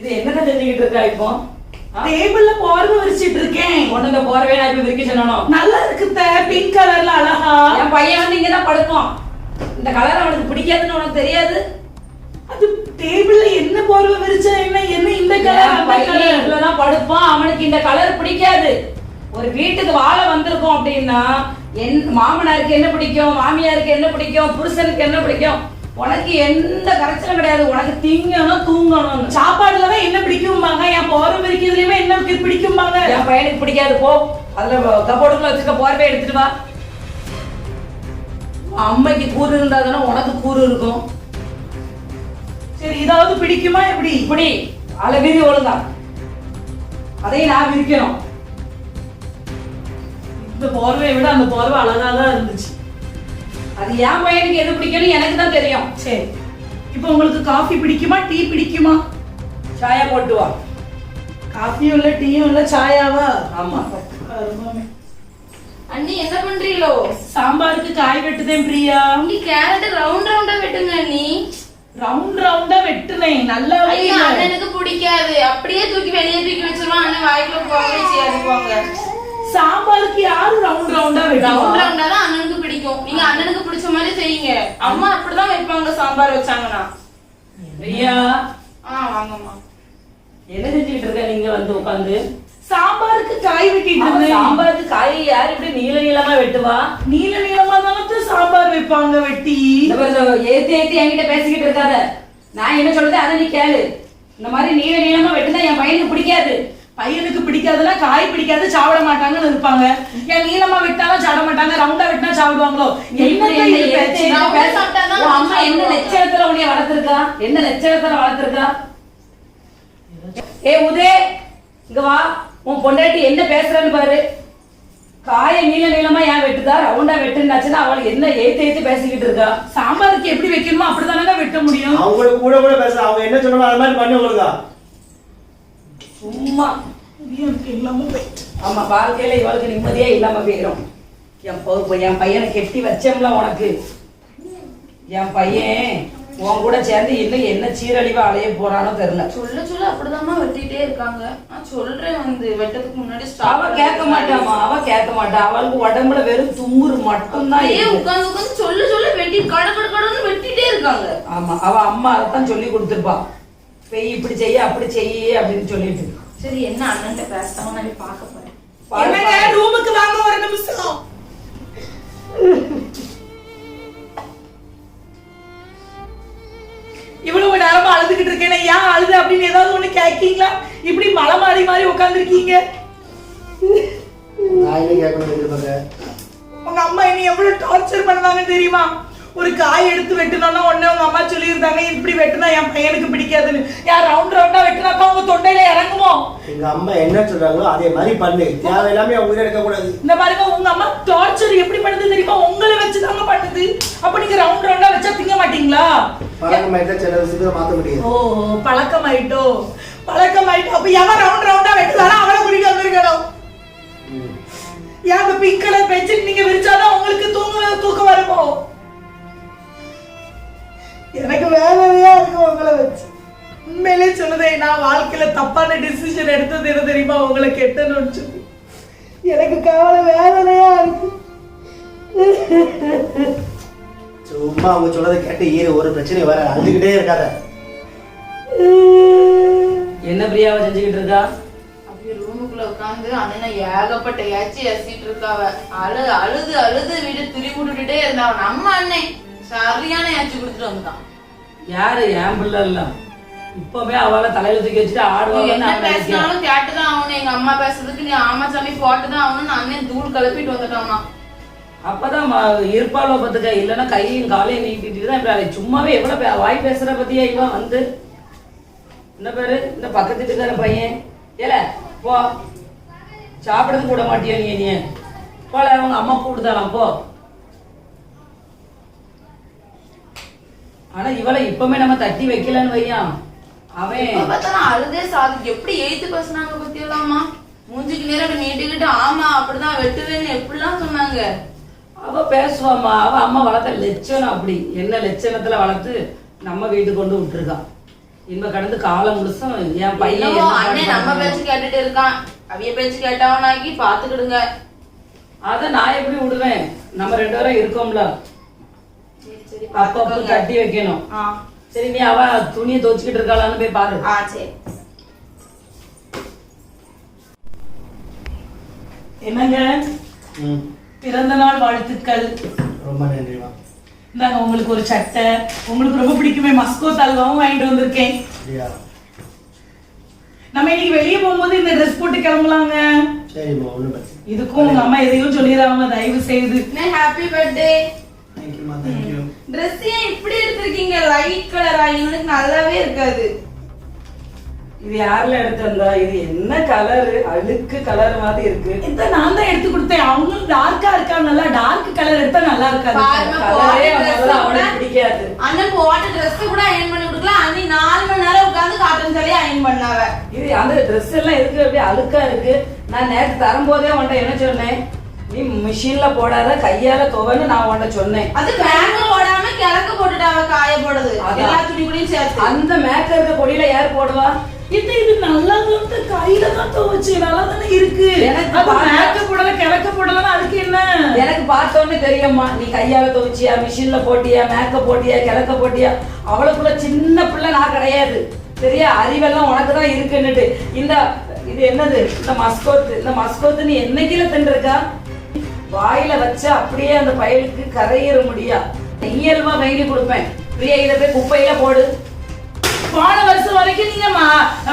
இது என்னதான் செஞ்சுக்கிட்டு இருக்கா இப்போ? டேபிள்ல போர்வை விரிச்சிட்டு இருக்கேன். உனக்கு போறவே நான் இப்ப விரிக்க சொன்னோம். நல்லா இருக்குத்த, பிங்க் கலர்ல அழகா. என் பையன் வந்து இங்கதான் படுப்பான். இந்த கலர் அவனுக்கு பிடிக்காதுன்னு உனக்கு தெரியாது? அது டேபிள்ல என்ன போர்வை விரிச்சா என்ன என்ன இந்த கலர் அந்த கலர் இதுலதான் படுப்பான். அவனுக்கு இந்த கலர் பிடிக்காது. ஒரு வீட்டுக்கு வாழ வந்திருக்கோம் அப்படின்னா என் மாமனாருக்கு என்ன பிடிக்கும், மாமியாருக்கு என்ன பிடிக்கும், புருஷனுக்கு என்ன பிடிக்கும், உனக்கு எந்த கரெக்ஷனும் கிடையாது. உனக்கு திங்கணும் தூங்கணும். சாப்பாடுலதான் என்ன பிடிக்கும்பாங்க, என் போர்வை விரிக்கிறதுலயுமே என்ன பிடிக்கும்பாங்க. என் பையனுக்கு பிடிக்காது. போ அதுல கபோர்டுக்குள்ள வச்சிருக்க போர்வை எடுத்துட்டு வா. அம்மைக்கு கூறு இருந்தாதானே உனக்கு கூறு இருக்கும். சரி, இதாவது பிடிக்குமா எப்படி? இப்படி அளவிரி ஒழுங்கா அதையும் நான் விரிக்கணும். இந்த போர்வையை விட அந்த போர்வை அழகாதான் இருந்துச்சு. அது என் பையனுக்கு எது பிடிக்கும்னு எனக்கு தான் தெரியும். சரி, இப்போ உங்களுக்கு காஃபி பிடிக்குமா, டீ பிடிக்குமா? சாயா போட்டு வா. காஃபியும் இல்ல டீயும் இல்ல, சாயாவா? ஆமா. அண்ணி என்ன பண்றீங்களோ? சாம்பாருக்கு காய் வெட்டுதேன் பிரியா. நீ கேரட் ரவுண்ட் ரவுண்டா வெட்டுங்க அண்ணி. ரவுண்ட் ரவுண்டா வெட்டுனேன். நல்லா ஐயா, அண்ணனுக்கு பிடிக்காது. அப்படியே தூக்கி வெளியே தூக்கி வச்சிருவான். அண்ணன் வாய்க்குள்ள போகவே செய்யாதுவாங்க. சாம்பாருக்கு யாரு ரவுண்ட் ரவுண்டா வெட்டுவா? ரவுண்ட் ரவுண்டா தான் அண்ணனுக்கு பிடிக்கும். நீங்க அண்ணனுக்கு பிடிச்ச மாதிரி செய்யுங்க. அம்மா அப்படிதான் வைப்பாங்க சாம்பார் வச்சாங்கன்னா. பிரியா, வாங்கம்மா. என்ன செஞ்சுக்கிட்டு இருக்க நீங்க வந்து உட்காந்து? சாம்பாருக்கு காய் வெட்டிட்டு இருந்தேன். சாம்பாருக்கு காய் யாரு இப்படி நீள நீளமா வெட்டுவா? நீல நீளமா தானே சாம்பார் வைப்பாங்க வெட்டி. ஏத்தி ஏத்தி என்கிட்ட பேசிக்கிட்டு இருக்காத. நான் என்ன சொல்றது அதை நீ கேளு. இந்த மாதிரி நீள நீளமா வெட்டுனா என் பையனுக்கு பிடிக்காது. பையனுக்கு பிடிக்காதுன்னா காய் பிடிக்காது, சாப்பிட மாட்டாங்கன்னு இருப்பாங்க. ஏன் நீளமா வெட்டாலும் சாப்பிட மாட்டாங்க, ரவுண்டா வெட்டினா சாப்பிடுவாங்களோ? அம்மா என்ன லட்சணத்துல உன்னைய வளர்த்திருக்கா? என்ன லட்சணத்துல வளர்த்திருக்கா? ஏ உதே, இங்க வா. உன் பொண்டாட்டி என்ன பேசுறன்னு பாரு. காய நீள நீளமா ஏன் வெட்டுதா, ரவுண்டா வெட்டுனாச்சுன்னா அவளை என்ன ஏத்து ஏத்து பேசிக்கிட்டு இருக்கா? சாம்பாருக்கு எப்படி வைக்கணுமோ அப்படிதானங்க வெட்ட முடியும். அவங்களுக்கு கூட கூட பேச, அவங்க என்ன சொன்னாலும் அது மாதிரி பண்ணி கொடுங்க. சும்மா இல்லாம போயிட்டு. ஆமா, வாழ்க்கையில இவளுக்கு நிம்மதியா இல்லாம போயிடும். என் பையனை கெட்டி வச்சோம்ல உனக்கு. என் பையன் உன் கூட சேர்ந்து இன்னும் என்ன சீரழிவா அலைய போறானோ தெரியல. சொல்ல சொல்ல அப்படிதாம்மா வெட்டிட்டே இருக்காங்க. நான் சொல்றேன் வந்து வெட்டதுக்கு முன்னாடி அவ கேட்க மாட்டாமா, அவ கேட்க மாட்டா. அவளுக்கு உடம்புல வெறும் தும்முறு மட்டும்தான். உட்காந்து உட்காந்து சொல்ல சொல்ல வெட்டி கடன்னு வெட்டிட்டே இருக்காங்க. ஆமா, அவ அம்மா அதைத்தான் சொல்லி கொடுத்துருப்பா. பெய் இப்படி செய்ய அப்படி செய்ய அப்படின்னு சொல்லிட்டு. சரி, என்ன அண்ணன்ட்ட பேசாம நான் பார்க்க போறேன். ரூமுக்கு வாங்க ஒரு நிமிஷம். இவ்வளவு நேரமா அழுதுகிட்டு இருக்கேன். ஏன் அழுது அப்படின்னு ஏதாவது ஒண்ணு கேட்கீங்களா? இப்படி மலை மாறி மாறி உட்காந்துருக்கீங்க. உங்க அம்மா இனி எவ்வளவு டார்ச்சர் பண்ணாங்க தெரியுமா? ஒரு காய் எடுத்து வெட்டணும்னா உடனே உங்க அம்மா சொல்லியிருந்தாங்க இப்படி வெட்டினா என் பையனுக்கு பிடிக்காதுன்னு. யார் ரவுண்ட் ரவுண்டா வெட்டினாக்கா உங்க தொண்டையில இறங்குமோ? எங்க அம்மா என்ன சொல்றாங்களோ அதே மாதிரி பண்ணு. தேவையில்லாம அவங்க எடுக்க கூடாது. இந்த பாருங்க, உங்க அம்மா டார்ச்சர் எப்படி பண்ணுது தெரியுமா? உங்களை வச்சுதாங்க பண்ணுது. அப்ப நீங்க ரவுண்ட் ரவுண்டா வச்சா திங்க மாட்டீங்களா? பழக்கமாயிட்டா சில விஷயத்துல மாத்த முடியாது. ஓ, பழக்கமாயிட்டோ. அப்ப எவன் ரவுண்ட் ரவுண்டா வெட்டுறாரோ அவனை குடிக்க வந்திருக்கணும். ஏன் பிங்க் கலர் பென்சில் நீங்க விரிச்சாதான் உங்களுக்கு தூக்கம் வருமோ? எனக்கு வேலையா இருக்கு உங்களை வச்சு. உண்மையிலே சொல்லுதே, நான் வாழ்க்கையில தப்பான டிசிஷன் எடுத்தது என்ன தெரியுமா? உங்களை கெட்டணும்னு சொல்லி எனக்கு கவலை வேலையா இருக்கு. சும்மா அவங்க சொல்றதை கேட்டு ஏறு, ஒரு பிரச்சனை வர அழுதுகிட்டே இருக்காத. என்ன பிரியாவை செஞ்சுக்கிட்டு இருக்கா? அப்படியே ரூமுக்குள்ள உட்காந்து அண்ணனை ஏகப்பட்ட ஏச்சிட்டு இருக்காவ. அழுது அழுது வீடு துரி போட்டுட்டே இருந்தாவ. நம்ம அண்ணன் சரியான ஏச்சி கொடுத்துட்டு வந்துட்டான். யாரு? என் பிள்ளை இல்ல. இப்பவே அவளை தலையில தூக்கி வச்சுட்டு ஆடுவாங்க. என்ன பேசினாலும் கேட்டுதான் ஆகணும். எங்க அம்மா பேசுறதுக்கு நீ ஆமா சாமி போட்டுதான் ஆகணும்னு அண்ணன் தூள் கிளப்பிட்டு வந்துட்டாமா. அப்பதான் இருப்பாளோ பத்துக்க. இல்லைன்னா கையும் காலையும் நீட்டிட்டு தான் சும்மாவே எவ்வளவு வாய் பேசுற பத்தியா இவன் வந்து. என்ன பேரு இந்த பக்கத்து வீட்டுக்கார பையன். ஏல போ, சாப்பிடறது கூட மாட்டியா நீ? போல அவங்க அம்மா கூப்பிடுதாலாம் போ. ஆனா இவளை இப்பவுமே நம்ம தட்டி வைக்கலன்னு வையான். அவன் அழுதே சாதி எப்படி எய்த்து பேசினாங்க பத்தியலாமா? மூஞ்சிக்கு நேரம் நீட்டுக்கிட்டு ஆமா அப்படிதான் வெட்டுவேன்னு எப்படிலாம் சொன்னாங்க. அவ பேசுவாமா. அவ அம்மா வளர்த்த லட்சணம் அப்படி. என்ன லட்சணத்துல வளர்த்து நம்ம வீட்டுக்கு கொண்டு விட்டுருக்கான். இன்ப கடந்து காலம் முழுசும் என் பையன் என்னமோ என்ன அண்ணன் நம்ம பண்றாங்க? பேச்சு கேட்டுட்டு இருக்கான். அவிய பேச்சு கேட்டவனாக்கி பாத்துக்கிடுங்க. அத நான் எப்படி விடுவேன்? நம்ம 2 பேரும் இருக்கோம்ல. சரி அப்பப்ப பாத்துக்கோங்க. கட்டி வைக்கணும். ஆ சரி நீ அவ துணியை துவச்சிக்கிட்டு இருக்காளான்னு போய் பாரு. சரி. என்னங்க ம் பிறந்த நாள் வாழ்த்துக்கள். ரொம்ப நன்றிமா. இந்தாங்க உங்களுக்கு ஒரு சட்டை, உங்களுக்கு ரொம்ப பிடிக்குமே மஸ்கோத் அல்வாவும் வாங்கிட்டு வந்திருக்கேன். அப்படியா? நம்ம இன்னைக்கு வெளியே போகும்போது இந்த ட்ரெஸ் போட்டு கிளம்பலாங்க. சரிம்மா, ஒன்றும் பிரச்சனை. இதுக்கும் உங்க அம்மா எதையும் சொல்லிடுறாங்க, தயவு செய்து. Happy birthday. தேங்க்யூமா, தேங்க்யூ. ட்ரெஸ் ஏன் இப்படி எடுத்திருக்கீங்க? லைட் கலரா? இவனுக்கு நல்லாவே இருக்காது. இது யாருல எடுத்து வந்தா? இது என்ன கலரு? அழுக்கு கலர் மாதிரி இருக்கு. இத நான் தான் எடுத்து கொடுத்தேன். அவங்களும் டார்க்கா இருக்காங்கல்ல, டார்க் கலர் எடுத்தா நல்லா இருக்காது. பாருங்க, கலரே போட்ட dress முதல்ல கூட- அவனுக்கு பிடிக்காது. அண்ணன் போட்ட ட்ரெஸ் கூட அயன் பண்ணி கொடுக்கல. அண்ணி 4 மணி நேரம் உட்கார்ந்து காட்டன் சாலையை அயன் பண்ணாவ. இது அந்த ட்ரெஸ் எல்லாம் எதுக்கு அப்படியே அழுக்கா இருக்கு? நான் நேற்று தரும்போதே உன்ட்ட என்ன சொன்னேன்? நீ மிஷின்ல போடாத, கையால துவன்னு நான் உன்ட்ட சொன்னேன். அது மேங்க போடாம கிழக்கு போட்டுட்டாவ, காய போடுது. அதான். எல்லா துணி கூடயும் சேர்த்து. அந்த மேக்க இருக்க கொடியில யார் போடுவா? இது நல்லா தான் கையில தான் துவச்சு நல்லா தானே இருக்கு. எனக்கு அது பாருங்க. மேக்க போடல கிழக்க போடலன்னா அதுக்கு என்ன? எனக்கு பார்த்தோன்னே தெரியும்மா, நீ கையால துவைச்சியா, மிஷின்ல போட்டியா, மேக்க போட்டியா, கிழக்க போட்டியா? அவளுக்குள்ள சின்ன பிள்ளை நான் கிடையாது. சரியா? அறிவெல்லாம் உனக்கு தான் இருக்குன்னுட்டு. இது என்னது? இந்த மஸ்கோத்து நீ என்னைக்குல தின்றுருக்கா? வாயில வச்சா அப்படியே அந்த பயலுக்கு கரையேற முடியா. நெய்யல்வா வாங்கி கொடுப்பேன். பிரியா, இதை போய் குப்பையில போடு. போன வருஷம் வரைக்கும் நீங்க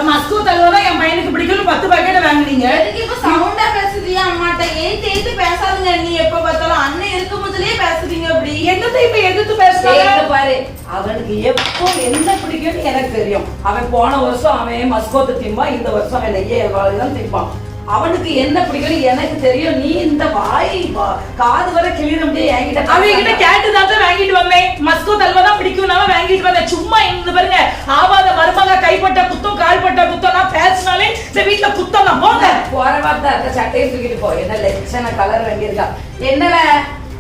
மஸ்கோத் அல்வா தான் என் பையனுக்கு பிடிக்கும்னு 10 பாக்கெட் வாங்குனீங்க. எதுக்கு இப்ப சவுண்டா பேசுறியா அம்மாட்ட? ஏத்து பேசாதுங்க. நீ எப்ப பார்த்தாலும் அண்ணன் இருக்கும் போதுலயே பேசுறீங்க அப்படி. என்னத்தை இப்ப எதிர்த்து கேக்க பேசுறாங்க? பாரு, அவனுக்கு எப்போ என்ன பிடிக்கும்னு எனக்கு தெரியும். அவன் போன வருஷம் அவன் மஸ்கோத்து திம்பான், இந்த வருஷம் அவன் நெய்ய தான் திம்பான். அவனுக்கு என்ன பிடிக்கும்னு எனக்கு தெரியும். நீ இந்த காது வரை கிளிர முடியாது என்கிட்ட. அவங்க கேட்டு தான் வாங்கிட்டு வந்தேன். மஸ்கோத் அல்வா தான் பிடிக்கும்னால வாங்கிட்டு வந்தேன். சும்மா இருந்து பாருங்க, ஆவாத மருமக கைப்பட்ட குத்தம் கால்பட்ட குத்தம் நான் பேசினாலே இந்த வீட்டுல குத்தம் தான். போங்க. போற வார்த்தை இருக்க சட்டையை தூக்கிட்டு போ. என்ன லட்சண கலர் வேண்டியிருக்கா? என்னல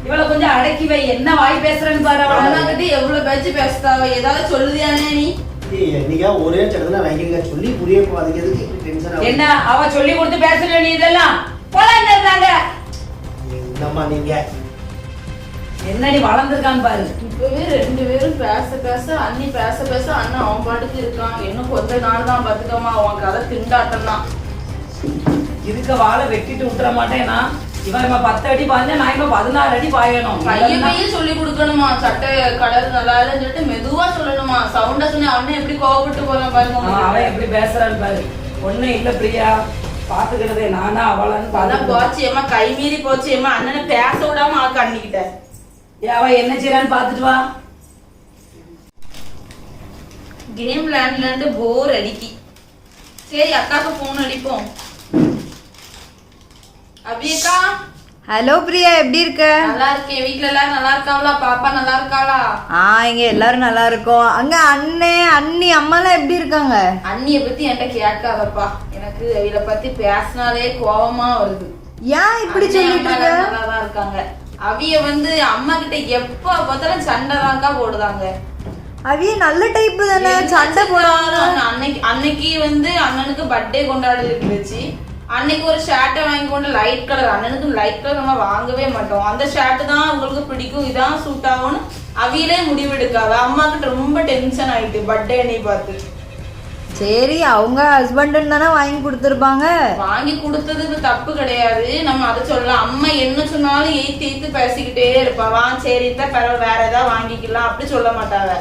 இவளை கொஞ்சம் அடக்கி வை. என்ன வாய் பேசுறேன்னு பாரு. அண்ணாங்கிட்ட எவ்வளவு பேச்சு பேசுதாவ? ஏதாவது சொல்லுதியானே நீ? என்னைக்கா ஒரே சட்டத்துல வாங்கிருக்க சொல்லி புரிய போகாதுக்கு எதுக்கு இப்படி டென்ஷன் ஆகுது? என்ன அவ சொல்லி கொடுத்து பேசுற நீ இதெல்லாம் போலாம் இருந்தாங்க. என்னம்மா நீங்க? என்னடி வளர்ந்துருக்கான்னு பாரு. இப்பவே 2 பேரும் பேச அண்ணி பேச அண்ணன் அவன் பாட்டுக்கு இருக்கான். இன்னும் கொஞ்ச நாள் தான் பாத்துக்கமா, அவன் கதை திண்டாட்டம் தான். இதுக்கு வாழை வெட்டிட்டு விட்டுற மாட்டேன்னா இவன் 10 அடி பாய்ஞ்சா நான் இப்ப 16 அடி பாயணும். பையன் சொல்லி கொடுக்கணுமா? சட்டை கலர் நல்லா இல்லைன்னு சொல்லிட்டு மெதுவா சொல்லணுமா? சவுண்டா சொன்ன அண்ணன் எப்படி கோவப்பட்டு போறான் பாருங்க. அவன் எப்படி பேசுறான்னு பாரு. ஒண்ணும் இல்ல பிரியா, பாத்துக்கிட்டதே நானா அவளான்னு அதான் போச்சியம்மா, கை மீறி போச்சியம்மா. அண்ணனை பேச விடாம ஆக்க அண்ணிக்கிட்ட. அவ என்ன செய்யறான்னு பாத்துட்டு வா. கேம் விளையாண்டு போர் அடிக்கி. சரி அக்காக்கு போன் அடிப்போம். அபியக்கா. ஹலோ பிரியா, எப்படி இருக்க? நல்லா இருக்கேன். வீட்ல எல்லாரும் நல்லா இருக்காங்களா? பாப்பா நல்லா இருக்காளா? இங்க எல்லாரும் நல்லா இருக்கோம். அங்க அண்ணே அண்ணி அம்மாலாம் எப்படி இருக்காங்க? அண்ணிய பத்தி என்கிட்ட கேட்காதப்பா. எனக்கு அவளை பத்தி பேசினாலே கோவமா வருது. ஏன் இப்படி சொல்லிட்டு இருக்க? நல்லாதான் இருக்காங்க. அவிய அம்மா கிட்ட எப்ப பார்த்தாலும் சண்டை தான்க்கா போடுதாங்க. அவிய நல்ல டைப் தானே, சண்டை போடாத. அன்னைக்கு அண்ணனுக்கு பர்த்டே கொண்டாட இருந்துச்சு. அன்னைக்கு ஒரு ஷர்ட்டை வாங்கி கொண்டு லைட் கலர், அண்ணனுக்கு லைட் கலர் நம்ம வாங்கவே மாட்டோம். அந்த ஷர்ட் தான் உங்களுக்கு பிடிக்கும், இதான் சூட் ஆகும்னு அவியிலே முடிவெடுக்காவ. அம்மா கிட்ட ரொம்ப டென்ஷன் ஆயிட்டு பர்த்டே அன்னைக்கு பார்த்து. சரி, அவங்க ஹஸ்பண்ட் தானே வாங்கி கொடுத்துருப்பாங்க. வாங்கி கொடுத்ததுக்கு தப்பு கிடையாது, நம்ம அதை சொல்லலாம். அம்மா என்ன சொன்னாலும் எய்த்து பேசிக்கிட்டே இருப்பாவா. சரி தான் பரவாயில்ல, வேற ஏதாவது வாங்கிக்கலாம் அப்படி சொல்ல மாட்டாவ.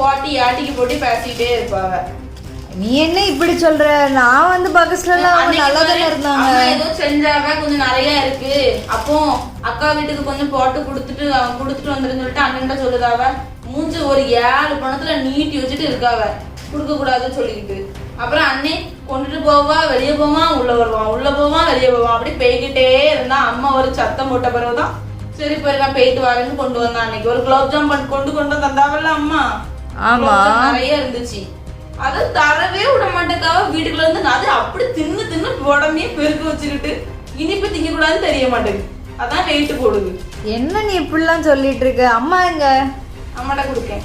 போட்டி ஆட்டிக்கு போட்டி பேசிக்கிட்டே இருப்பாவ. நீ என்ன இப்படி சொல்ற? நான் பக்கத்துல எல்லாம் நல்லா தானே இருந்தாங்க. ஏதோ செஞ்சாவ கொஞ்சம் நிறைய இருக்கு. அப்போ அக்கா வீட்டுக்கு கொஞ்சம் போட்டு கொடுத்துட்டு வந்துருன்னு சொல்லிட்டு அண்ணன்கிட்ட சொல்லுதாவ. மூஞ்சி ஒரு 7 பணத்துல நீட்டி வச்சுட்டு இருக்காவ, கொடுக்க கூடாதுன்னு சொல்லிக்கிட்டு. அப்புறம் அண்ணே கொண்டுட்டு போவா, வெளியே போவான், உள்ள வருவான், உள்ள போவான், வெளியே போவான், அப்படி போய்கிட்டே இருந்தா. அம்மா ஒரு சத்தம் போட்ட பிறகுதான் சரி போயிருக்கா, போயிட்டு வரேன்னு கொண்டு வந்தான். அன்னைக்கு ஒரு குலோப் ஜாம் கொண்டு தந்தாவல்ல அம்மா. ஆமா, நிறைய இருந்துச்சு. அதை தரவே விட மாட்டேக்காவ. வீட்டுக்குள்ள அது அப்படி தின்னு உடம்பே பெருக்க வச்சுக்கிட்டு இனிப்பு திங்க கூடாதுன்னு தெரிய மாட்டேங்குது. அதான் வெயிட் போடுது. என்ன நீ இப்படிலாம் சொல்லிட்டு இருக்க? அம்மா எங்க? அம்மாட்ட கொடுக்கேன்.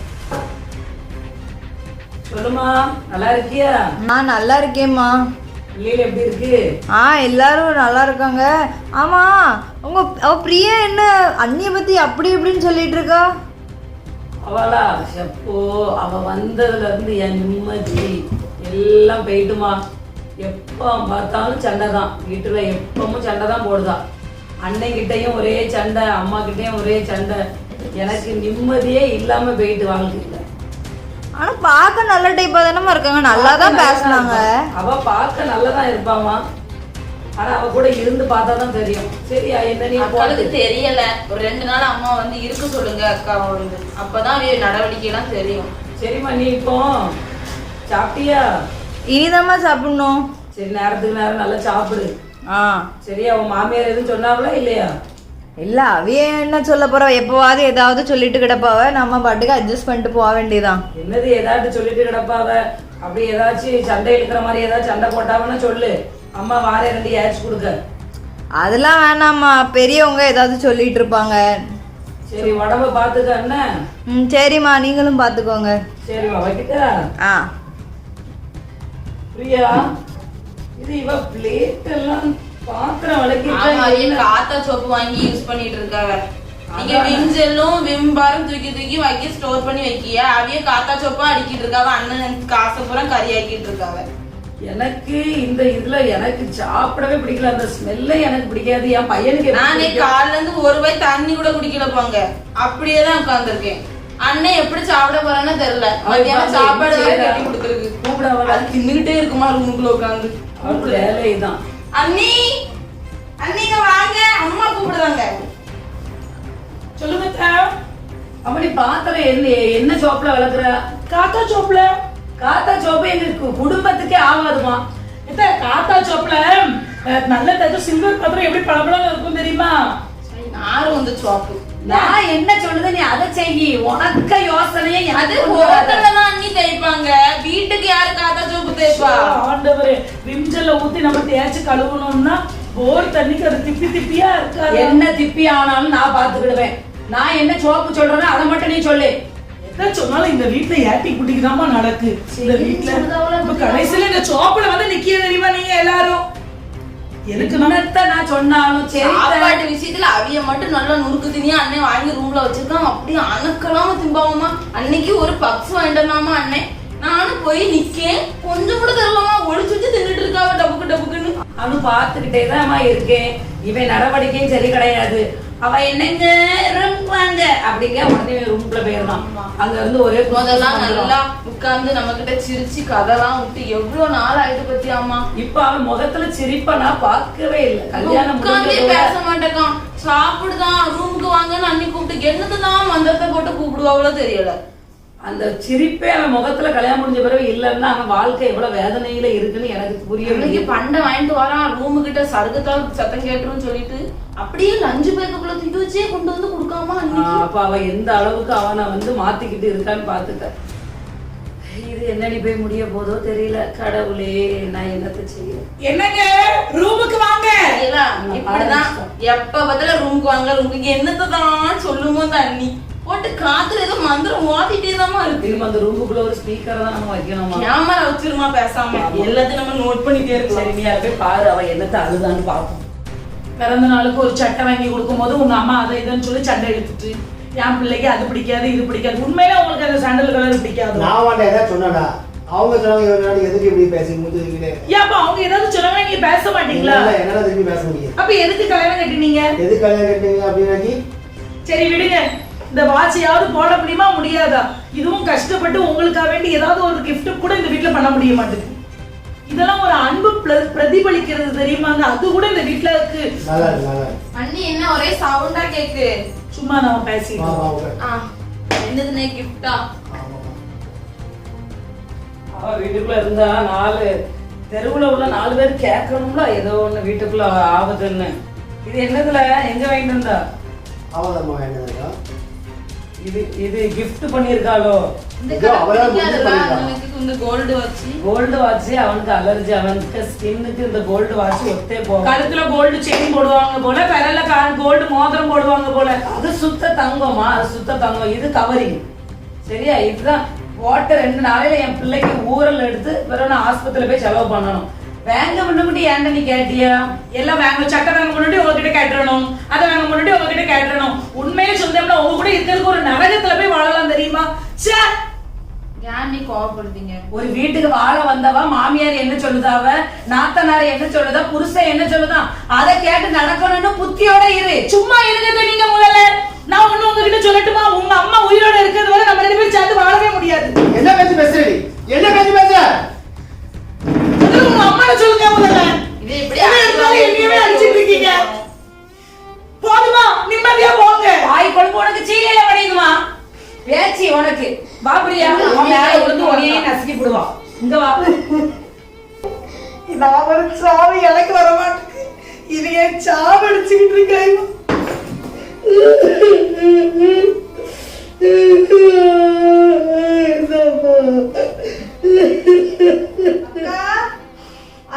சொல்லுமா, நல்லா இருக்கியா? நான் நல்லா இருக்கேம்மா. பிள்ளைகள் எப்படி இருக்கு? எல்லாரும் நல்லா இருக்காங்க. ஆமா, அவ பிரியா என்ன அண்ணிய பத்தி அப்படி இப்படின்னு சொல்லிட்டு இருக்கா? அவளா? எப்போ அவ வந்ததுல இருந்து என் நிம்மதி எல்லாம் போயிட்டுமா. எப்போ பார்த்தாலும் சண்டை தான், வீட்டுல எப்பவும் சண்டை தான் போடுதா. அண்ணன்கிட்டையும் ஒரே சண்டை, அம்மா கிட்டையும் ஒரே சண்டை. எனக்கு நிம்மதியே இல்லாம போயிட்டு வாழ்க்கையில. ஆனா பார்க்க நல்ல டைப்பா தானமா இருக்காங்க, நல்லா தான் பேசுனாங்க. அவ பார்க்க நல்லதான் இருப்பாமா, ஆனா அவ கூட இருந்து பார்த்தா தான் தெரியும். சரியா? என்ன நீ அக்காளுக்கு தெரியல. ஒரு 2 நாள் அம்மா வந்து இருக்க சொல்லுங்க அக்கா வந்து, அப்பதான் நடவடிக்கை எல்லாம் தெரியும். சரிம்மா, நீ இப்போ சாப்பிட்டியா? இனிதாம்மா சாப்பிடணும். சரி, நேரத்துக்கு நேரம் நல்லா சாப்பிடு. சரியா? உன் மாமியார் எதுவும் சொன்னாவளா இல்லையா? இல்ல, அவைய என்ன சொல்ல போறா, எப்பவாவது ஏதாவது சொல்லிட்டு கிடப்பாவ, நம்ம பாட்டுக்கு அட்ஜஸ்ட் பண்ணிட்டு போக வேண்டியதான். என்னது ஏதாட்டு சொல்லிட்டு கிடப்பாவ? அப்படி ஏதாச்சும் சண்டை இழுக்கிற மாதிரி ஏதாவது சண்டை போட்டாவன்னா சொல்லு, அம்மா வாரே 2 ஏச்சு கொடுக்க. அதெல்லாம் வேணாம்மா, பெரியவங்க ஏதாவது சொல்லிட்டு இருப்பாங்க. சரி, உடம்ப பாத்துக்க என்ன? சரிம்மா, நீங்களும் பாத்துக்கோங்க. சரிம்மா, வைக்கிட்டா? பிரியா, இது இவ பிளேட் எல்லாம் பாத்திரம் வளர்க்கிட்டு காத்தா சோப்பு வாங்கி யூஸ் பண்ணிட்டு இருக்காங்க. நீங்க விம்ஜெல்லும் விம்பாரும் தூக்கி தூக்கி வைக்க ஸ்டோர் பண்ணி வைக்கிய, அவைய காத்தா சோப்பா அடிக்கிட்டு இருக்காவ. அண்ணன் காசை பூரா கறி ஆக்கிட்டு இருக்காவ. எனக்கு இந்த இதுல எனக்கு சாப்பிடவே பிடிக்கல, அந்த ஸ்மெல்ல எனக்கு பிடிக்காது. என் பையனுக்கு நானே காலைல இருந்து ஒரு வாய் தண்ணி கூட குடிக்கல போங்க, அப்படியேதான் உட்கார்ந்துருக்கேன். அண்ணன் எப்படி சாப்பிட போறான்னு தெரியல. மத்தியானம் சாப்பாடு கட்டி கொடுத்துருக்கு. கூப்பிட அது தின்னுகிட்டே இருக்குமா ரூமுக்குள்ள உட்காந்து. வேலைதான். அண்ணி, அண்ணிங்க வாங்க, அம்மா கூப்பிடுறாங்க. சொல்லுங்க. அப்படி பாத்திரம் என்ன சோப்புல வளர்க்குற? காக்கா சோப்புல. காத்தா சோப்பு எங்களுக்கு குடும்பத்துக்கே ஆகாதுமா. காத்தா சோப்புல நல்ல தட்டு சில்வர் பாத்திரம் எப்படி பளபளன்னு இருக்கும் தெரியுமா? நாரும் வந்து சோப்பு. நான் என்ன சொல்லுது, நீ அதை செய்யி. உனக்க யோசனையே அது ஹோட்டல்ல தான் அண்ணி தேய்ப்பாங்க, வீட்டுக்கு யாரு காத்தா சோப்பு தேய்ப்பா? ஆண்டவரே, விம்ஜல்ல ஊத்தி நம்ம தேய்ச்சி கழுவணும்னா போர் தண்ணிக்கு அது திப்பி திப்பியா இருக்காது. என்ன திப்பி ஆனாலும் நான் பாத்துக்கிடுவேன். நான் என்ன சோப்பு சொல்றேன் அதை மட்டும் நீ சொல்லு. என்ன சொன்னாலும் இந்த வீட்டுல ஏட்டி குட்டிக்குதாமா நடக்கு. இந்த வீட்டுல இப்ப கடைசியில இந்த சோப்புல வந்து நிக்கிய தெரியுமா நீங்க எல்லாரும்? எனக்கு நான் சொன்னாலும் சரி, சாப்பாட்டு விஷயத்துல அவிய மட்டும் நல்லா நுறுக்கு தினியா அண்ணன் வாங்கி ரூம்ல வச்சிருக்கான். அப்படியே அணுக்கலாம திம்பாவமா. அன்னைக்கு ஒரு பக்ஸ் வாங்கிட்டோம்னாமா அண்ணன், நானும் போய் நிக்கேன், கொஞ்சம் கூட தெரியலாமா ஒளிச்சுட்டு தின்னுட்டு இருக்காவ டபுக்கு டபுக்குன்னு. அவனு பாத்துக்கிட்டே தான் இருக்கேன். இவன் நடவடிக்கையும் சரி கிடையாது. அவ என்னங்க ரூம் வாங்க அப்படிங்க, உடனே ரூம்குள்ள போயிடலாம். அங்க இருந்து ஒரே முதல்லாம் நல்லா உட்கார்ந்து நம்ம கிட்ட சிரிச்சு கதெல்லாம் விட்டு எவ்வளவு நாள் ஆயிட்டு பத்தியாமா. இப்ப அவன் முகத்துல சிரிப்பா நான் பார்க்கவே இல்லை. கல்யாணம் உட்கார்ந்தே பேச மாட்டேக்கான். சாப்பிடுதான், ரூமுக்கு வாங்கன்னு அண்ணி கூப்பிட்டு என்னதுதான் மந்திரத்தை போட்டு கூப்பிடுவாங்களோ தெரியல. அந்த சிரிப்பே அவன் முகத்துல கல்யாணம் முடிஞ்ச பிறகு இல்லைன்னா அவன் வாழ்க்கை எவ்வளவு வேதனையில இருக்குன்னு எனக்கு புரியல. பண்டை வாங்கிட்டு வரான், ரூமு கிட்ட சருகத்தால் சத்தம் கேட்டுருன்னு சொல்லிட்டு அப்படியே லஞ்சு பேக்குள்ள தூக்கி வச்சே கொண்டு வந்து கொடுக்காம. அப்ப அவ எந்த அளவுக்கு அவனை வந்து மாத்திக்கிட்டு இருக்கான்னு பாத்துக்க. இது என்னடி போய் முடிய போதோ தெரியல. கடவுளே, நான் என்னத்தை செய்ய. என்னங்க ரூமுக்கு வாங்க. இப்படிதான் எப்ப பதில ரூமுக்கு வாங்க, ரூமுக்கு என்னத்தை தான் சொல்லுமோ தண்ணி போட்டு காத்துல ஏதோ மந்திரம் ஓதிட்டே தான் இருக்கு. அந்த ரூமுக்குள்ள ஒரு ஸ்பீக்கர் தான் நம்ம வைக்கணுமா? கேமரா வச்சிருமா பேசாம, எல்லாத்தையும் நம்ம நோட் பண்ணிட்டே இருக்கோம். சரி, நீ அதை போய் பாரு, அவ என்னத்தை அழுதான்னு பாப்போம். பிறந்த நாளுக்கு ஒரு சட்டை வாங்கி கொடுக்கும் போது உங்க அம்மா அதை இதுன்னு சொல்லி சண்டை எடுத்துட்டு, என் பிள்ளைக்கு அது பிடிக்காது இது பிடிக்காது. உண்மையில உங்களுக்கு அந்த சாண்டல் கலர் பிடிக்காது. நான் வாண்டா ஏதாவது சொன்னடா, அவங்க சொன்னாங்க எதுக்கு இப்படி பேசி முடிஞ்சுக்கிட்டே. ஏப்பா அவங்க ஏதாவது சொன்னாங்க நீங்க பேச மாட்டீங்களா? என்னால திரும்பி பேச முடியாது. அப்ப எதுக்கு கல்யாணம் கட்டினீங்க? எதுக்கு கல்யாணம் கட்டினீங்க அப்படின்னாக்கி சரி விடுங்க. இந்த வாட்சியாவது போட முடியுமா முடியாதா? இதுவும் கஷ்டப்பட்டு உங்களுக்காக வேண்டி ஏதாவது ஒரு கிஃப்ட் கூட இந்த வீட்டுல பண்ண முடிய மாட்டேங்குது. இதெல்லாம் ஒரு அன்பு பிரதிபலிக்கிறது தெரியுமாங்க? அது கூட இந்த வீட்டுல இருக்கு. அண்ணி என்ன ஒரே சவுண்டா கேக்கு? சும்மா நாம பேசிட்டோம். என்னதுனே கிஃப்டா? அவ வீட்டுக்குள்ள இருந்தா 4 தெருவுல உள்ள 4 பேர் கேட்கணும்ல ஏதோ ஒண்ணு வீட்டுக்குள்ள ஆகுதுன்னு. இது என்னதுல எங்க வாங்கிட்டு இருந்தா? அவதம்மா வேண்டதா? இது gift பண்ணிருக்காளோ? இந்த அவனுக்கு இந்த கோல்ட் வாட்ச் அவனுக்கு அலர்ஜி. அவனுக்கு ஸ்கின்னுக்கு இந்த கோல்டு வாட்ச் ஒத்தே போகும். கழுத்துல கோல்டு செயின் போடுவாங்க போல, விரல்ல கோல்டு மோதிரம் போடுவாங்க போல. அது சுத்த தங்கமா? அது சுத்த தங்கம். இது கவரிங். சரியா? இதுதான் போட்ட 2 நாளையில என் பிள்ளைக்கு ஊரல் எடுத்து பிறகு நான் ஆஸ்பத்திரியில போய் செலவு பண்ணணும். வாங்க முன்னாடி ஏன்டா நீ கேட்டியா? எல்லாம் வாங்க, சட்டை வாங்க முன்னாடி உங்ககிட்ட கேட்டுறணும், அதை வாங்க முன்னாடி உங்ககிட்ட கேட்டுறணும். உண்மையிலே சொன்னோம்னா உங்க கூட இருக்கிறதுக்கு ஒரு நரகத்துல போய் வாழலாம் தெரியுமா? ச்சே, ஏன் நீ கோவப்படுத்தீங்க? ஒரு வீட்டுக்கு வாழ வந்தவா மாமியார் என்ன சொல்லுதாவ, நாத்தனார் என்ன சொல்லுதா, புருஷன் என்ன சொல்லுதான், அதை கேட்டு நடக்கணும்னு புத்தியோட இரு. சும்மா இருங்க நீங்க முதல்ல. நான் ஒண்ணு உங்ககிட்ட சொல்லட்டுமா? உங்க அம்மா உயிரோட இருக்கிறது வரை நம்ம 2 பேரும் சேர்ந்து வாழவே முடியாது. என்ன பேச்சு பேசுறீ? என்ன பேச்சு பேசுற? முதல்ல உங்க அம்மாவை சொல்லுங்க முதல்ல. இது இப்படி என்னையவே அடிச்சிட்டு இருக்கீங்க. போதுமா? நிம்மதியா போங்க. வாய் கொழுப்பு உனக்கு சீலையில வடியுமா பேச்சு உனக்கு? பாபுரியா உன் மேல விழுந்து உனையே நசுக்கி விடுவான். இங்க வா. நான் ஒரு சாவு எனக்கு வர மாட்டேங்குது. இது ஏன் சாவு அடிச்சுக்கிட்டு இருக்காங்க?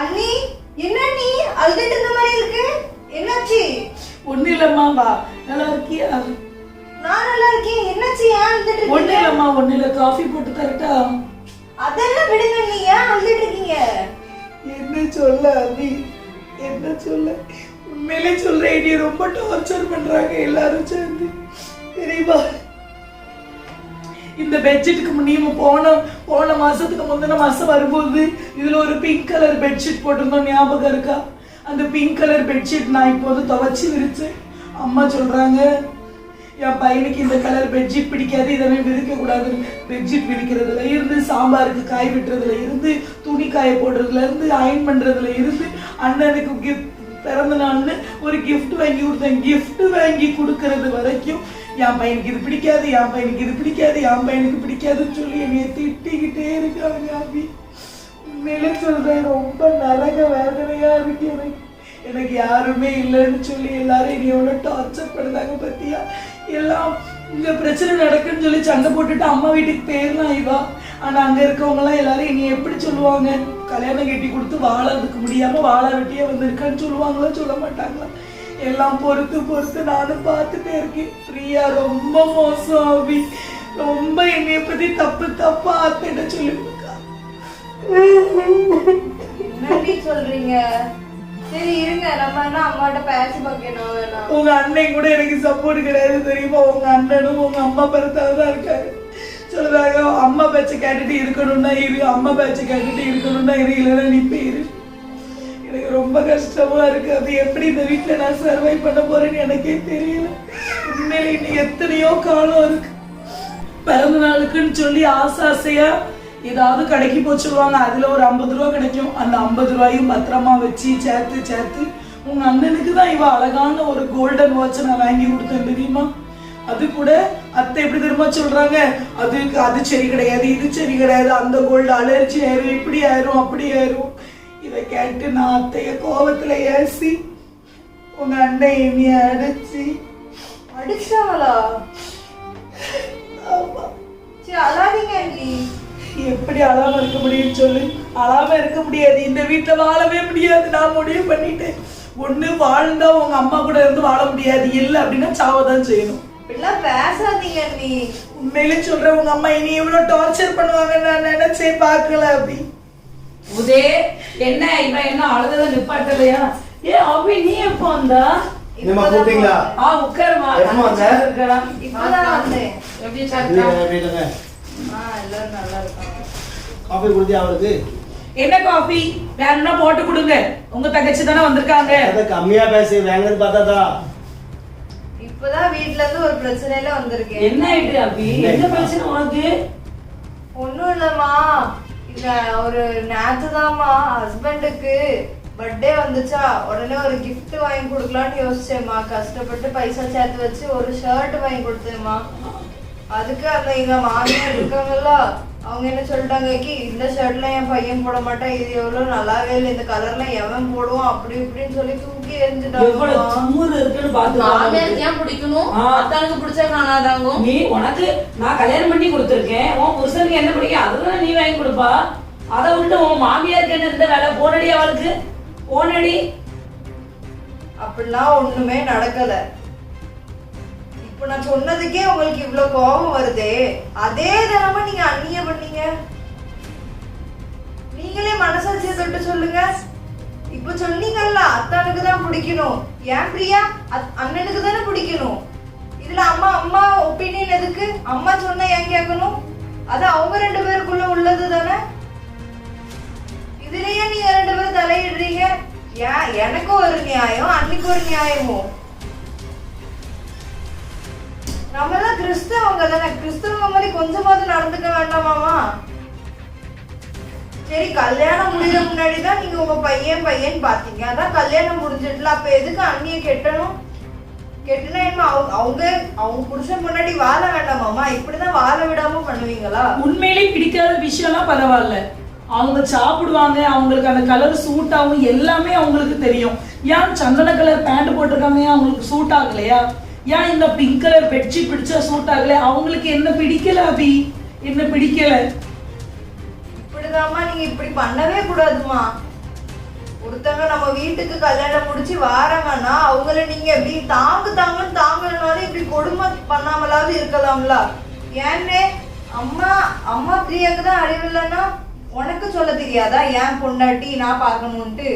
அண்ணி, என்ன நீ அழுதுட்டு இருந்த மாதிரி இருக்கு? என்னாச்சு? ஒண்ணு இல்லம்மா, வா. நல்லா இருக்கியா? நான் நல்லா இருக்கேன். என்னாச்சு? ஏன் அழுதுட்டு ஒண்ணு இருக்கீங்க? இல்லம்மா, ஒண்ணு இல்ல. காஃபி போட்டு தரட்டா? அதெல்லாம் விடுங்க, நீ ஏன் அழுதுட்டு இருக்கீங்க? என்ன சொல்ல அபி, என்ன சொல்ல? உண்மையிலே சொல்றேன், நீ ரொம்ப டார்ச்சர் பண்றாங்க எல்லாரும் சேர்ந்து, தெரியுமா? இந்த பெட்ஷீட்டுக்கு முன்னையும் போன மாசத்துக்கு முந்தின மாசம் வரும்போது இதுல ஒரு பிங்க் கலர் பெட்ஷீட் போட்டிருந்தோம், ஞாபகம் இருக்கா? அந்த பிங்க் கலர் பெட்ஷீட் நான் இப்போது துவைச்சு விரிச்சேன். அம்மா சொல்றாங்க, என் பையனுக்கு இந்த கலர் பெட்ஷீட் பிடிக்காது, இதெல்லாம் விரிக்க கூடாது. பெட்ஷீட் விரிக்கிறதுல இருந்து, சாம்பாருக்கு காய் விட்டுறதுல இருந்து, துணி காய போடுறதுல இருந்து, அயன் பண்றதுல இருந்து, அண்ணனுக்கு கிஃப்ட் பிறந்த நாள்னு ஒரு கிஃப்ட் வாங்கி கொடுத்தேன். கிஃப்ட் வாங்கி கொடுக்கறது வரைக்கும் என் பையனுக்கு இது பிடிக்காது, என் பையனுக்கு இது பிடிக்காது, என் பையனுக்கு பிடிக்காதுன்னு சொல்லி என்னைய திட்டிக்கிட்டே இருக்காங்க அபி. உண்மையிலே சொல்றேன், ரொம்ப நரக வேதனையா இருக்கு எனக்கு. எனக்கு யாருமே இல்லைன்னு சொல்லி எல்லாரும் என்னை எவ்வளவு டார்ச்சர் பண்ணுறாங்க பத்தியா? எல்லாம் இங்க பிரச்சனை நடக்குன்னு சொல்லி சண்டை போட்டுட்டு அம்மா வீட்டுக்கு போயிடலாம் இவா. ஆனா அங்க இருக்கவங்க எல்லாம் எல்லாரும் இனி எப்படி சொல்லுவாங்க? கல்யாணம் கட்டி கொடுத்து வாழறதுக்கு முடியாம வாழ வெட்டியே வந்திருக்கான்னு சொல்லுவாங்களா, சொல்ல மாட்டாங்களா? எல்லாம் பொறுத்து நானும் பார்த்துட்டே இருக்கேன். பிரியா ரொம்ப மோசம் அபி, ரொம்ப என்னைய பத்தி தப்பா அத்தைட்ட சொல்லிருக்கா. என்னடி சொல்றீங்க? சரி இருங்க, நம்ம என்ன அம்மாட்ட பேசி பார்க்கணும். வேணாம், உங்க அண்ணன் கூட எனக்கு சப்போர்ட் கிடையாது தெரியுமா? உங்க அண்ணனும் உங்க அம்மா பிறத்தாதான் இருக்காங்க. சொல்றாங்க, அம்மா பேச்சை கேட்டுட்டு இருக்கணும்னா இரு, அம்மா பேச்சை கேட்டுட்டு இருக்கணும்னா இரு, இல்லைன்னா நீ போயிரு. எனக்கு ரொம்ப கஷ்டமா இருக்கு. அது எப்படி இந்த வீட்டுல நான் சர்வை பண்ண போறேன்னு எனக்கே தெரியல. உண்மையில இன்னும் எத்தனையோ காலம் இருக்கு. பிறந்த நாளுக்குன்னு சொல்லி ஆசையா ஏதாவது கடைக்கு போய் சொல்லுவாங்க, அதுல ஒரு 50 ரூபா கிடைக்கும். அந்த 50 ரூபாயும் பத்திரமா வச்சு சேர்த்து உங்க அண்ணனுக்கு தான் இவ அழகான ஒரு கோல்டன் வாட்ச் நான் வாங்கி கொடுத்தேன் தெரியுமா? அது கூட அத்தை எப்படி தெரியுமா சொல்றாங்க, அது சரி கிடையாது, இது சரி கிடையாது, அந்த கோல்டு அலர்ஜி ஆயிரும், இப்படி ஆயிரும், அப்படி ஆயிரும். இதை கேட்டு நான் அத்தைய கோபத்துல ஏசி உங்க அண்ணன் என்னைய அடிச்சாங்களா? ஆமா. சரி அழாதீங்க ஆண்டி. எப்படி அழாம இருக்க முடியும் சொல்லு? அழாம இருக்க முடியாது, இந்த வீட்டுல வாழவே முடியாது. நான் முடிவு பண்ணிட்டேன், ஒண்ணு வாழ்ந்தா உங்க அம்மா கூட இருந்து வாழ முடியாது, இல்ல அப்படின்னா சாவதான் செய்யணும். இப்படிலாம் பேசாதீங்க ஆண்டி. உண்மையிலே சொல்றேன், உங்க அம்மா இனி எவ்வளவு டார்ச்சர் பண்ணுவாங்க நான் நினைச்சே பார்க்கல அப்படி. உதே என்ன இவன் என்ன அழுதத நிப்பாட்டலையா? ஏ அபி நீ எப்போ வந்தா? என்னம்மா கூப்பிட்டீங்களா? உட்காருமா. எப்போ வந்த? இப்பதான் வந்தேன். எப்படி இல்ல, சாப்பிட்டா? எப்படி இருக்காங்க? எல்லாரும் நல்லா இருக்காங்க. காஃபி குடிச்சியா அவளுக்கு? என்ன காஃபி வேணும்னா போட்டு கொடுங்க, உங்க தங்கச்சி தானே வந்திருக்காங்க. அதை கம்மியா பேசி வாங்குறது பார்த்தாதா? இப்பதான் வீட்ல இருந்து ஒரு பிரச்சனையில வந்திருக்கேன். என்ன ஆயிட்டு அபி? என்ன பிரச்சனை உனக்கு? ஒண்ணும் இல்லம்மா, இல்ல ஒரு நேத்துதாம்மா ஹஸ்பண்டுக்கு பர்த்டே வந்துச்சா, உடனே ஒரு gift வாங்கி கொடுக்கலான்னு யோசிச்சேம்மா. கஷ்டப்பட்டு பைசா சேர்த்து வச்சு ஒரு ஷர்ட் வாங்கி கொடுத்தேம்மா. அதுக்கு அந்த எங்க மாமியார் இருக்காங்கல்ல, அவங்க என்ன சொல்லிட்டாங்க, இந்த ஷர்ட்ல என் பையன் போட மாட்டான், இது எவ்வளவு நல்லாவே இல்லை, இந்த கலர்ல எவன் போடுவான், அப்படி இப்படின்னு சொல்லி தூக்கி எரிஞ்சுட்டாங்க. மாமியாருக்கு ஏன் பிடிக்கணும்? அத்தானுக்கு பிடிச்சா காணாதாங்க. நீ உனக்கு நான் கல்யாணம் பண்ணி கொடுத்துருக்கேன், உன் புருஷனுக்கு என்ன பிடிக்கும் அதுதான் நீ வாங்கி கொடுப்பா. அதை விட்டு உன் மாமியாருக்கு என்ன இருந்த வேலை? போனடி அவளுக்கு, போனடி. அப்படிலாம் ஒண்ணுமே நடக்கல. இப்ப இப்போ நான் சொன்னதுக்கே உங்களுக்கு இவ்வளவு கோபம் வருதே, அதே தினமும் நீங்க அண்ணிய பண்ணீங்க. நீங்களே மனசாட்சியை தொட்டு சொல்லுங்க. இப்ப சொன்னீங்கல்ல அத்தானுக்கு தான் பிடிக்கணும், ஏன் பிரியா அண்ணனுக்கு தானே பிடிக்கணும். இதுல அம்மா அம்மா ஒப்பீனியன் எதுக்கு? அம்மா சொன்னா ஏன் கேட்கணும்? அது அவங்க 2 பேருக்குள்ள உள்ளது தானே. இதுலயே நீங்க 2 பேரும் தலையிடுறீங்க. ஏன் எனக்கு ஒரு நியாயம் அன்னைக்கு ஒரு நியாயமோ? நம்ம எல்லாம் கிறிஸ்தவங்க தானே, கிறிஸ்தவங்க மாதிரி கொஞ்சமாவது நடந்துக்க வேண்டாமாமா? சரி, கல்யாணம் முடிஞ்ச முன்னாடிதான் நீங்க உங்க பையன் பாத்தீங்க, அதான் கல்யாணம் முடிஞ்சிடல. அப்ப எதுக்கு அண்ணிய கெட்டணும்? கெட்டுனா என்ன அவங்க புருஷன் முன்னாடி வாழ வேண்டாமாமா? இப்படிதான் வாழ விடாம பண்ணுவீங்களா? உண்மையிலே பிடிக்காத விஷயம்லாம் பரவாயில்ல, அவங்க சாப்பிடுவாங்க, அவங்களுக்கு அந்த கலர் சூட் ஆகும், எல்லாமே அவங்களுக்கு தெரியும். ஏன் சந்தன கலர் பேண்ட் போட்டிருக்காங்க, ஏன் அவங்களுக்கு சூட் ஆகலையா? ஏன் இந்த பிங்க் கலர் பெட்ஷீட் பிடிச்சா சூட் ஆகல? அவங்களுக்கு என்ன பிடிக்கல அபி, என்ன பிடிக்கல. இப்படிதாம்மா, நீங்க இப்படி பண்ணவே கூடாதுமா. ஒருத்தவங்க நம்ம வீட்டுக்கு கல்யாணம் முடிச்சு வாராங்கன்னா அவங்கள நீங்க எப்படி தாங்கனாலும் இப்படி கொடுமை பண்ணாமலாவது இருக்கலாம்ல. ஏன்னே அம்மா பிரியாக்கு தான் அறிவு இல்லைன்னா உனக்கு சொல்ல தெரியாதா ஏன் பொண்டாட்டி நான் பார்க்கணும்ட்டு?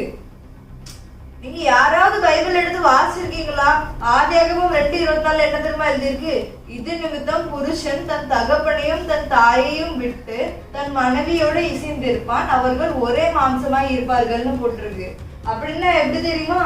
நீங்க யாராவது பைபிள் எடுத்து வாசிச்சிருக்கீங்களா? ஆதியாகமம் 2:24 என்ன தெரியுமா எழுதியிருக்கு? இது நிமித்தம் புருஷன் தன் தகப்பனையும் தன் தாயையும் விட்டு தன் மனைவியோட இசைந்திருப்பான், அவர்கள் ஒரே மாம்சமாய் இருப்பார்கள்னு போட்டிருக்கு. அப்படின்னா எப்படி தெரியுமா?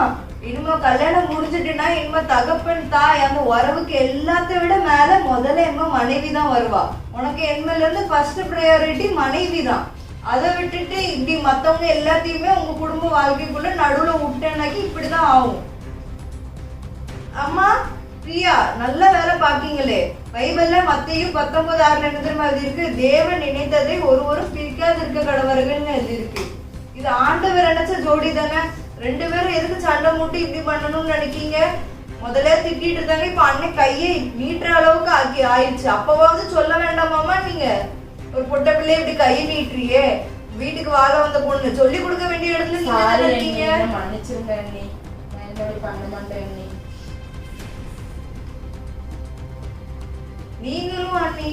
இனிமே கல்யாணம் முடிஞ்சிட்டுனா இனிமே தகப்பன் தாய் அந்த உறவுக்கு எல்லாத்த விட மேல முதல்ல இனிமே மனைவி தான் வருவா. உனக்கு என்மேல இருந்து ஃபர்ஸ்ட் ப்ரையாரிட்டி மனைவி தான். அதை விட்டுட்டு இப்படி மத்தவங்க எல்லாத்தையுமே உங்க குடும்ப வாழ்க்கைக்குள்ள நடுவுல விட்டேனாக்கி இப்படிதான் ஆகும். அம்மா பிரியா, நல்ல வேலை பாக்கீங்களே. பைபிள்ல மத்தேயு 19:6 என்ன தெரியுமா எழுதியிருக்கு? தேவன் நினைத்ததை ஒருவரும் பிரிக்காது இருக்க கடவர்கள்னு எழுதியிருக்கு. இது ஆண்டவர் நினைச்ச ஜோடி தானே. 2 பேரும் எதுக்கு சண்டை மூட்டி இப்படி பண்ணணும்னு நினைக்கீங்க? முதல்ல திட்டிட்டு இருந்தாங்க, இப்ப அண்ணன் கையை நீட்டுற அளவுக்கு ஆயிடுச்சு. அப்பவாவது சொல்ல வேண்டாமாமா? நீங்க ஒரு பொட்ட பிள்ளை இப்படி கையை நீட்டுறியே, வீட்டுக்கு வாழ வந்த பொண்ணு சொல்லி கொடுக்க வேண்டிய இடத்துல நீங்க மன்னிச்சிருங்க அண்ணி, நான் இந்த மாதிரி பண்ண மாட்டேன் அண்ணி. நீங்களும் அண்ணி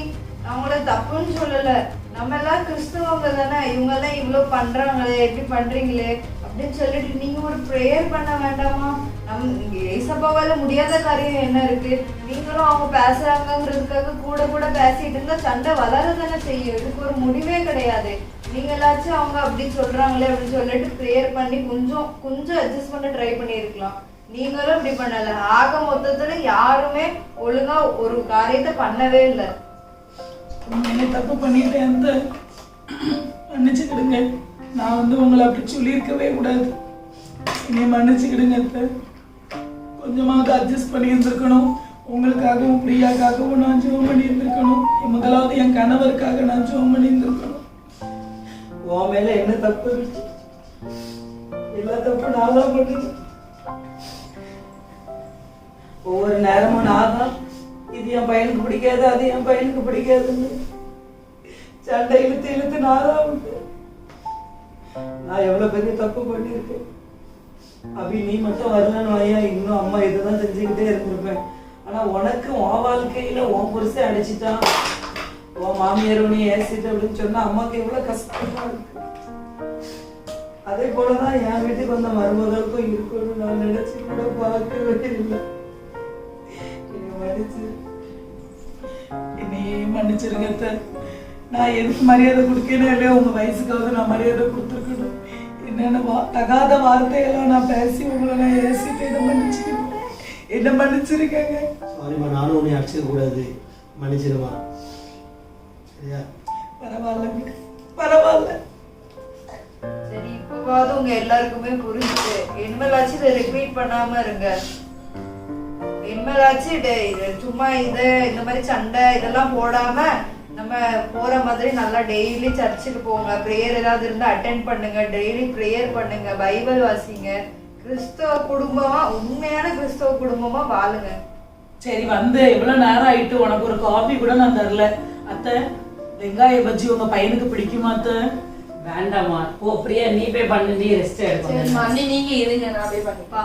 அவங்கள தப்புன்னு சொல்லல, நம்ம எல்லாம் கிறிஸ்தவங்க தானே, இவங்க எல்லாம் இவ்வளவு பண்றாங்களே, எப்படி பண்றீங்களே அப்படின்னு சொல்லிட்டு நீங்க ஒரு ப்ரேயர் பண்ண வேண்டாமா? ஏசப்பாவால முடியாத காரியம் என்ன இருக்கு? நீங்களும் அவங்க பேசுறாங்கிறதுக்காக கூட பேசிட்டு இருந்தா சண்டை வளரதானே செய்யும். இதுக்கு ஒரு முடிவே கிடையாது. நீங்களாச்சும் அவங்க அப்படி சொல்றாங்களே அப்படின்னு சொல்லிட்டு ப்ரேயர் பண்ணி கொஞ்சம் அட்ஜஸ்ட் பண்ண ட்ரை பண்ணிருக்கலாம். நீங்களும் இப்படி பண்ணல. ஆக மொத்தத்துல யாருமே ஒழுங்கா ஒரு காரியத்தை பண்ணவே இல்லை. தப்பு பண்ணிட்டேன், அந்த மன்னிச்சுக்கிடுங்க. நான் உங்களை அப்படி சொல்லியிருக்கவே கூடாது. என்னை மன்னிச்சுக்கிடுங்க அத்தை. கொஞ்சமாவது அட்ஜஸ்ட் பண்ணி இருந்திருக்கணும். உங்களுக்காகவும் பிரியாக்காகவும் நான் ஜெபம் பண்ணி இருந்திருக்கணும். முதலாவது என் கணவருக்காக நான் ஜெபம் பண்ணி இருந்திருக்கணும். உன் மேல என்ன தப்பு இருக்கு? எல்லா தப்பு நான் தான் பண்ணுறேன். ஒவ்வொரு நேரமும் நான் தான் இது என் பையனுக்கு பிடிக்காது, அது என் பையனுக்கு பிடிக்காதுன்னு சண்டை இழுத்து நான் தான் உண்டு. நான் எவ்வளவு பெரிய தப்பு பண்ணியிருக்கேன். அபி நீ மட்டும் வரலன்னு வையா, இன்னும் அம்மா இதுதான் செஞ்சுக்கிட்டே இருந்திருப்பேன். ஆனா உனக்கு உன் வாழ்க்கையில உன் புருஷன் அடிச்சுட்டான், உன் மாமியார் உன்னை ஏசிட்டு அப்படின்னு சொன்னா அம்மாவுக்கு எவ்வளவு கஷ்டமா இருக்கு. அதே போலதான் என் வீட்டுக்கு வந்த மருமகளுக்கும் இருக்கணும்னு நான் நினைச்சு கூட பார்க்கவே இல்லை. என்னையே மன்னிச்சிருங்க. நான் எதுக்கு மரியாதை கொடுக்கணும் இல்லையா, உங்க வயசுக்காவது நான் மரியாதை கொடுத்துருக்கணும். என்னென்ன தகாத வார்த்தையெல்லாம் நான் பேசி உங்களை நான் ஏசிட்டு என்ன மன்னிச்சிருக்கேங்க. சாரிம்மா, நானும் உன்னை அடிச்சிக்க கூடாது, மன்னிச்சிருமா. சரியா? பரவாயில்ல. சரி, இப்பவாவது உங்க எல்லாருக்குமே புரிஞ்சுது. இனிமேலாச்சும் இதை ரிப்பீட் பண்ணாம இருங்க. இனிமேலாச்சும் சும்மா இந்த மாதிரி சண்டை இதெல்லாம் போடாம நம்ம போற மாதிரி நல்லா டெய்லி சர்ச்சுக்கு போங்க. ப்ரேயர் ஏதாவது இருந்தா அட்டென்ட் பண்ணுங்க. டெய்லி ப்ரேயர் பண்ணுங்க, பைபிள் வாசிங்க. கிறிஸ்தவ குடும்பமா, உண்மையான கிறிஸ்தவ குடும்பமா வாழுங்க. சரி, எவ்வளவு நேரம் ஆயிட்டு, உனக்கு ஒரு காபி கூட நான் தரல. அத்தை, வெங்காய பஜ்ஜி உங்க பையனுக்கு பிடிக்குமா அத்தை? வேண்டாமா, போ பிரியா, நீ போய் பண்ணு, நீ ரெஸ்ட் எடுக்க. நீங்க இருங்க, நான் போய் பண்ணிப்பா.